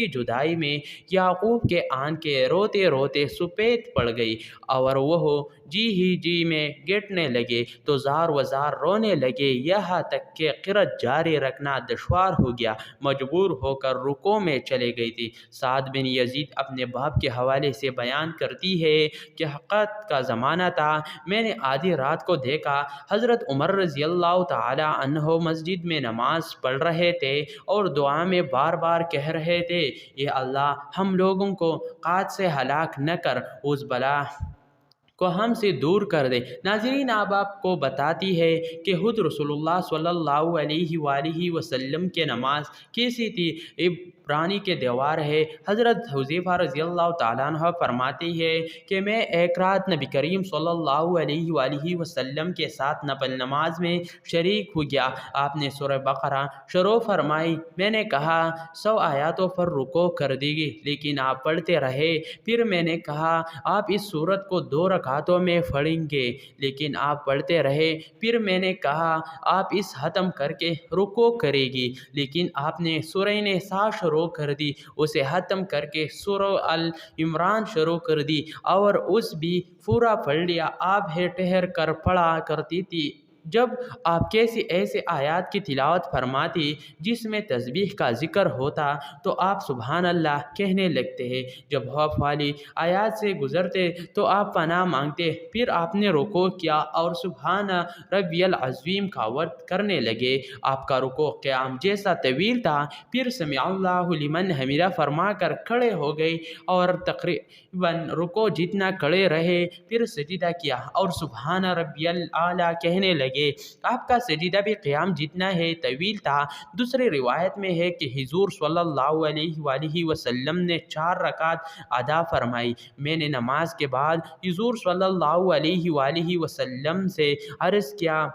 کی جدائی میں یعقوب کے آنکھیں روتے روتے سفید پڑ گئی اور وہ جی ہی جی میں گٹنے لگے تو زار و زار رونے لگے، یہاں تک کہ قرأت جاری رکھنا دشوار ہو گیا، مجبور ہو کر رکوع میں چلے گئی تھی۔ سعد بن یزید اپنے باپ کے حوالے سے بیان کرتی ہے کہ حقیقت کا زمانہ تھا، میں نے آدھی رات کو دیکھا حضرت عمر رضی اللہ تعالی عنہ مسجد میں نماز پڑھ رہے تھے اور دعا میں بار بار کہہ رہے تھے، اے اللہ ہم لوگوں کو قحط سے ہلاک نہ کر، اس بلا کو ہم سے دور کر دے۔ ناظرین، آپ کو بتاتی ہے کہ خود رسول اللہ صلی اللہ علیہ وآلہ وسلم کے نماز کیسی تھی۔ عبرانی کے دیوار ہے، حضرت حذیفہ رضی اللہ تعالیٰ عنہ فرماتے ہیں کہ میں ایک رات نبی کریم صلی اللہ علیہ وآلہ وسلم کے ساتھ نفل نماز میں شریک ہو گیا۔ آپ نے سورہ بقرہ شروع فرمائی، میں نے کہا 100 آیاتوں پر رکوع کر دی گی، لیکن آپ پڑھتے رہے۔ پھر میں نے کہا آپ اس سورت کو 2 رکعتوں میں پڑھیں گے، لیکن آپ پڑھتے رہے۔ پھر میں نے کہا آپ اس ختم کر کے رکوع کرے گی، لیکن آپ نے سورہ نساء شروع کر دی، اسے ختم کر کے سورہ ال عمران شروع کر دی اور اس بھی پورا پڑھ لیا۔ آپ ٹھہر کر پڑھا کرتی تھی جب آپ کیسی ایسے آیات کی تلاوت فرماتی جس میں تسبیح کا ذکر ہوتا تو آپ سبحان اللہ کہنے لگتے ہیں، جب خوف والی آیات سے گزرتے تو آپ پناہ مانگتے، پھر آپ نے رکوع کیا اور سبحان ربی العظیم کا ورد کرنے لگے۔ آپ کا رکوع قیام جیسا طویل تھا، پھر سمع اللہ لمن حمدہ فرما کر کھڑے ہو گئے اور تقریباً رکوع جتنا کھڑے رہے، پھر سجدہ کیا اور سبحان ربی الاعلیٰ کہنے لگے۔ آپ کا سجدہ بھی قیام جتنا ہے طویل تھا۔ دوسری روایت میں ہے کہ حضور صلی اللہ علیہ وآلہ وسلم نے 4 رکعت ادا فرمائی۔ میں نے نماز کے بعد حضور صلی اللہ علیہ وآلہ وسلم سے عرض کیا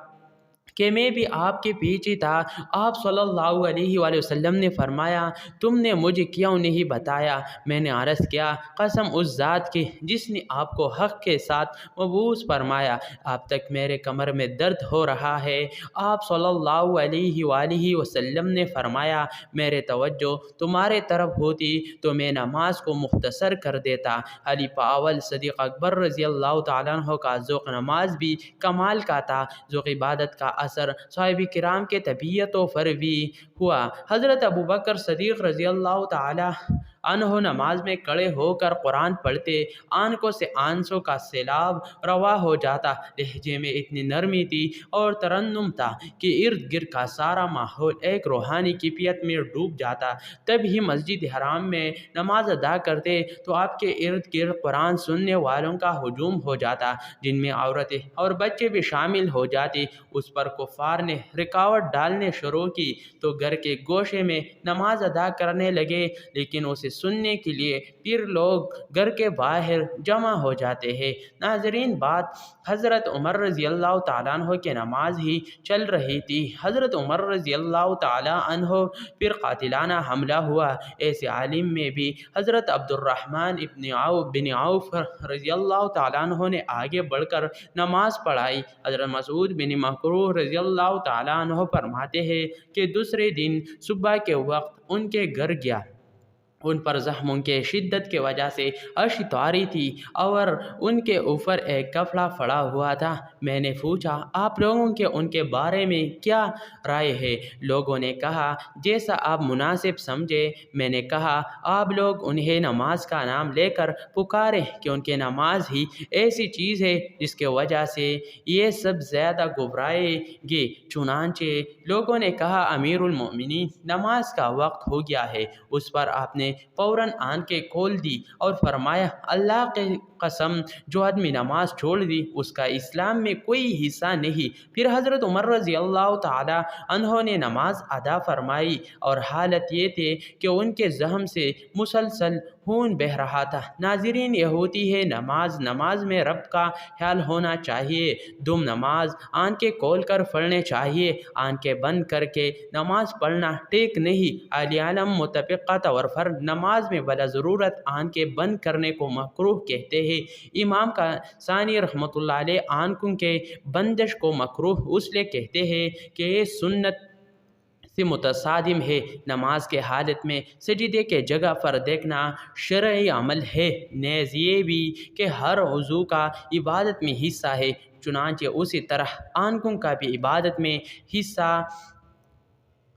کہ میں بھی آپ کے پیچھے تھا۔ آپ صلی اللہ علیہ وآلہ وسلم نے فرمایا، تم نے مجھے کیوں نہیں بتایا؟ میں نے عرض کیا، قسم اس ذات کی جس نے آپ کو حق کے ساتھ مبعوث فرمایا، اب تک میرے کمر میں درد ہو رہا ہے۔ آپ صلی اللہ علیہ وآلہ وسلم نے فرمایا، میرے توجہ تمہارے طرف ہوتی تو میں نماز کو مختصر کر دیتا۔ خلیفہ اول صدیق اکبر رضی اللہ تعالیٰ عنہ کا ذوق نماز بھی کمال کا تھا۔ ذوق عبادت کا اثر صحابہ کرام کے طبیعتوں پر بھی ہوا۔ حضرت ابوبکر صدیق رضی اللہ تعالی عنہ نماز میں کھڑے ہو کر قرآن پڑھتے، آنکھوں سے آنسوں کا سیلاب رواں ہو جاتا، لہجے میں اتنی نرمی تھی اور ترنم تھا کہ ارد گرد کا سارا ماحول ایک روحانی کیفیت میں ڈوب جاتا۔ تب ہی مسجد حرام میں نماز ادا کرتے تو آپ کے ارد گرد قرآن سننے والوں کا ہجوم ہو جاتا، جن میں عورتیں اور بچے بھی شامل ہو جاتے۔ اس پر کفار نے رکاوٹ ڈالنے شروع کی تو گھر کے گوشے میں نماز ادا کرنے لگے، لیکن اسے سننے کے لیے پھر لوگ گھر کے باہر جمع ہو جاتے ہیں۔ ناظرین، بات حضرت عمر رضی اللہ تعالیٰ عنہ کے نماز ہی چل رہی تھی۔ حضرت عمر رضی اللہ تعالیٰ عنہ پھر قاتلانہ حملہ ہوا۔ ایسے عالم میں بھی حضرت عبد الرحمن بن عوف رضی اللہ تعالیٰ عنہ نے آگے بڑھ کر نماز پڑھائی۔ حضرت مسعود بن مکروہ رضی اللہ تعالیٰ عنہ فرماتے ہیں کہ دوسرے دن صبح کے وقت ان کے گھر گیا، ان پر زخموں کے شدت کی وجہ سے اشک طاری تھی اور ان کے اوپر ایک کپڑا پڑا ہوا تھا۔ میں نے پوچھا، آپ لوگوں کے ان کے بارے میں کیا رائے ہے؟ لوگوں نے کہا، جیسا آپ مناسب سمجھے۔ میں نے کہا، آپ لوگ انہیں نماز کا نام لے کر پکاریں کیونکہ نماز ہی ایسی چیز ہے جس کی وجہ سے یہ سب زیادہ گھبرائے گے۔ چنانچہ لوگوں نے کہا، امیر المومنین، نماز کا وقت ہو گیا ہے۔ اس پر آپ نے فوراً آنکھیں کھول دی اور فرمایا، اللہ کی قسم، جو آدمی نماز چھوڑ دی اس کا اسلام میں کوئی حصہ نہیں۔ پھر حضرت عمر رضی اللہ تعالی عنہ نے نماز ادا فرمائی اور حالت یہ تھی کہ ان کے زخم سے مسلسل خون بہہ رہا تھا۔ ناظرین، یہ ہوتی ہے نماز۔ نماز میں رب کا خیال ہونا چاہیے۔ دم نماز آنکھیں کھول کر پڑھنے چاہیے، آنکھیں بند کر کے نماز پڑھنا ٹھیک نہیں۔ اہل علم متفقہ طور پر نماز میں بلا ضرورت آنکھیں بند کرنے کو مکروہ کہتے ہیں۔ امام کا ثانی رحمۃ اللہ علیہ آنکھوں کے بندش کو مکروہ اس لیے کہتے ہیں کہ یہ سنت سے متصادم ہے۔ نماز کے حالت میں سجدے کے جگہ پر دیکھنا شرعی عمل ہے، نیز یہ بھی کہ ہر عضو کا عبادت میں حصہ ہے، چنانچہ اسی طرح آنکھوں کا بھی عبادت میں حصہ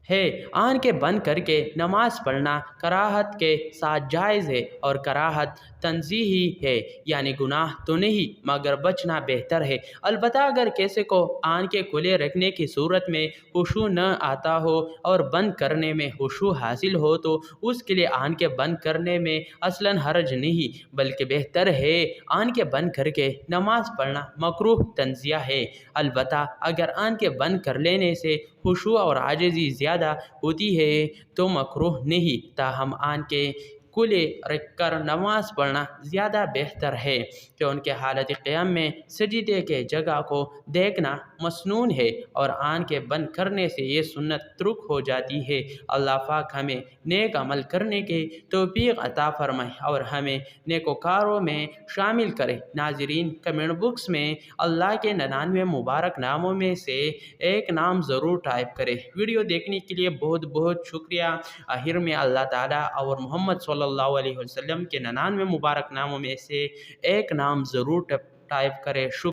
ہے۔ آنکھیں بند کر کے نماز پڑھنا کراہت کے ساتھ جائز ہے، اور کراہت تنزیہی ہے، یعنی گناہ تو نہیں مگر بچنا بہتر ہے۔ البتہ اگر کسی کو آنکھیں کھلے رکھنے کی صورت میں خشوع نہ آتا ہو اور بند کرنے میں خشوع حاصل ہو تو اس کے لیے آنکھیں بند کرنے میں اصلاً حرج نہیں، بلکہ بہتر ہے آنکھیں بند کر کے نماز پڑھنا مکروہ تنزیہ ہے۔ البتہ اگر آنکھیں بند کر لینے سے خشوع اور عاجزی زیادہ ہوتی ہے تو مکروہ نہیں، تاہم آنکھیں کھلے رکھ کر نماز پڑھنا زیادہ بہتر ہے، کہ ان کے حالت قیام میں سجدے کے جگہ کو دیکھنا مسنون ہے، اور آنکھیں بند کرنے سے یہ سنت ترک ہو جاتی ہے۔ اللہ پاک ہمیں نیک عمل کرنے کی توفیق عطا فرمائے اور ہمیں نیکوکاروں میں شامل کرے۔ ناظرین، کمنٹ باکس میں اللہ کے 99 مبارک ناموں میں سے ایک نام ضرور ٹائپ کرے۔ ویڈیو دیکھنے کے لیے بہت بہت شکریہ۔ آخر میں اللہ تعالیٰ اور محمد صلی اللہ علیہ وسلم کے 99 مبارک ناموں میں سے ایک نام ضرور ٹائپ کرے۔